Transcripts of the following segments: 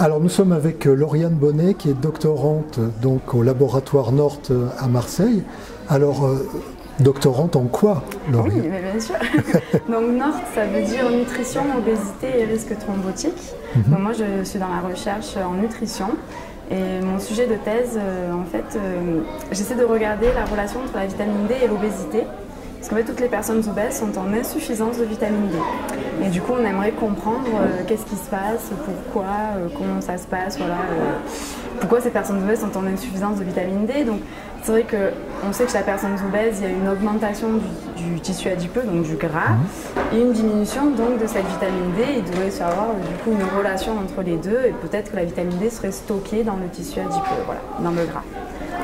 Alors nous sommes avec Lauriane Bonnet qui est doctorante donc, au laboratoire Nord à Marseille. Alors doctorante en quoi, Lauriane? Oui, mais bien sûr. Donc Nord, ça veut dire nutrition, obésité et risque thrombotique. Donc moi je suis dans la recherche en nutrition. Et mon sujet de thèse, en fait, j'essaie de regarder la relation entre la vitamine D et l'obésité. Parce qu'en fait, toutes les personnes obèses sont en insuffisance de vitamine D. Et du coup, on aimerait comprendre qu'est-ce qui se passe, pourquoi, comment ça se passe, voilà, pourquoi ces personnes obèses sont en insuffisance de vitamine D. Donc, c'est vrai qu'on sait que chez la personne obèse, il y a une augmentation du tissu adipeux, donc du gras, et une diminution donc de cette vitamine D. Il devrait y avoir du coup une relation entre les deux, et peut-être que la vitamine D serait stockée dans le tissu adipeux, voilà, dans le gras.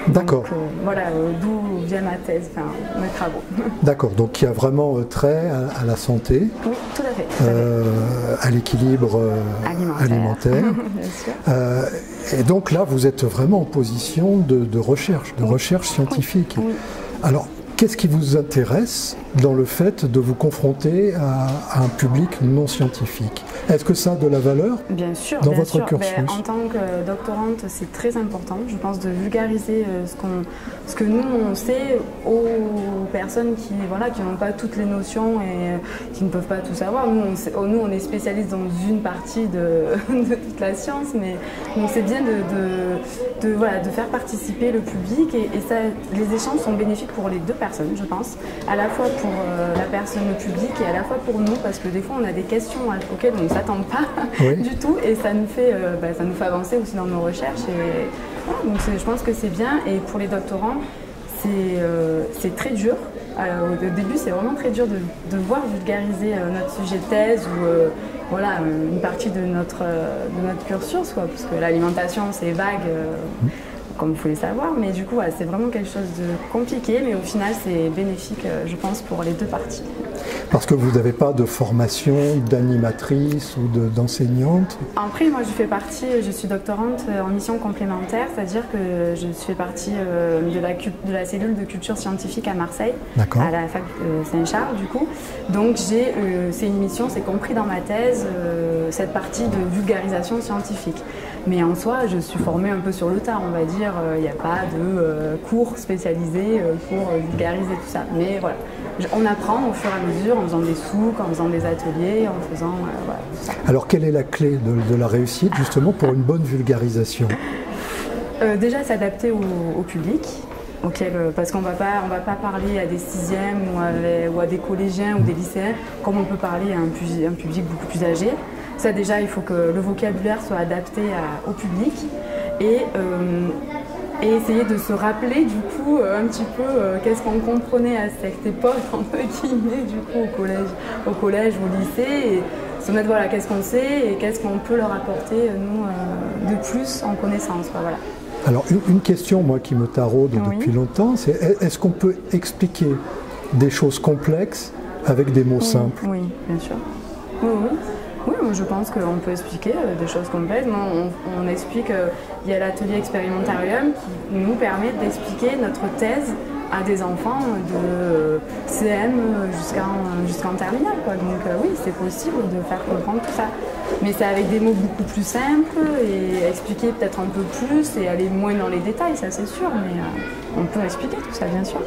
D'accord. Voilà, d'où vient ma thèse, enfin, mes travaux. D'accord, donc il y a vraiment trait à la santé, oui, tout à fait, à l'équilibre alimentaire. Bien sûr. Et donc là, vous êtes vraiment en position de recherche, scientifique. Oui. Alors, qu'est-ce qui vous intéresse dans le fait de vous confronter à un public non scientifique? Est-ce que ça a de la valeur bien sûr, dans bien votre sûr. cursus? En tant que doctorante, c'est très important, je pense, de vulgariser ce que nous, on sait aux personnes qui n'ont pas toutes les notions et qui ne peuvent pas tout savoir. Nous, on est spécialistes dans une partie de toute la science, mais c'est bien de faire participer le public et ça, les échanges sont bénéfiques pour les deux personnes, je pense, à la fois pour la personne, le public, et à la fois pour nous, parce que des fois on a des questions auxquelles on ne s'attend pas du tout, et ça nous fait avancer aussi dans nos recherches. Et voilà, donc je pense que c'est bien. Et pour les doctorants, c'est très dur. Au début, c'est vraiment très dur de voir vulgariser notre sujet de thèse ou une partie de notre cursus, quoi, parce que l'alimentation c'est vague. Comme vous pouvez le savoir, mais du coup, c'est vraiment quelque chose de compliqué, mais au final, c'est bénéfique, je pense, pour les deux parties. Parce que vous n'avez pas de formation d'animatrice ou d'enseignante? Après, moi, je suis doctorante en mission complémentaire, c'est-à-dire que je fais partie de la cellule de culture scientifique à Marseille, à la fac Saint-Charles, du coup. Donc, c'est une mission, c'est compris dans ma thèse, cette partie de vulgarisation scientifique. Mais en soi, je suis formée un peu sur le tas, on va dire. Il n'y a pas de cours spécialisés pour vulgariser tout ça. Mais voilà, on apprend au fur et à mesure, en faisant des souks, en faisant des ateliers, en faisant tout ça. Alors, quelle est la clé de la réussite, justement, pour une bonne vulgarisation? Déjà, s'adapter au public. Parce qu'on ne va pas parler à des sixièmes ou à des collégiens ou des lycéens comme on peut parler à un public beaucoup plus âgé. Ça déjà, il faut que le vocabulaire soit adapté au public et essayer de se rappeler du coup un petit peu qu'est-ce qu'on comprenait à cette époque entre guillemets du coup au collège ou au lycée, et se mettre qu'est-ce qu'on sait et qu'est-ce qu'on peut leur apporter nous de plus en connaissance, voilà. Alors une question moi qui me taraude depuis longtemps, c'est est-ce qu'on peut expliquer des choses complexes avec des mots simples? Oui, bien sûr. Oui, je pense qu'on peut expliquer des choses complexes. On explique, il y a l'atelier expérimentarium qui nous permet d'expliquer notre thèse à des enfants de CM jusqu'en terminale, quoi. Donc oui, c'est possible de faire comprendre tout ça. Mais c'est avec des mots beaucoup plus simples et expliquer peut-être un peu plus et aller moins dans les détails, ça c'est sûr, mais on peut expliquer tout ça, bien sûr.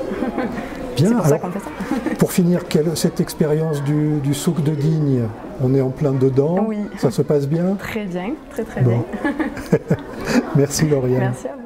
Bien, c'est pour ça qu'on fait ça. Pour finir, cette expérience du souk de Digne, on est en plein dedans, oui. Ça se passe bien? Très bien, très bien. Merci Lauriane. Merci à vous.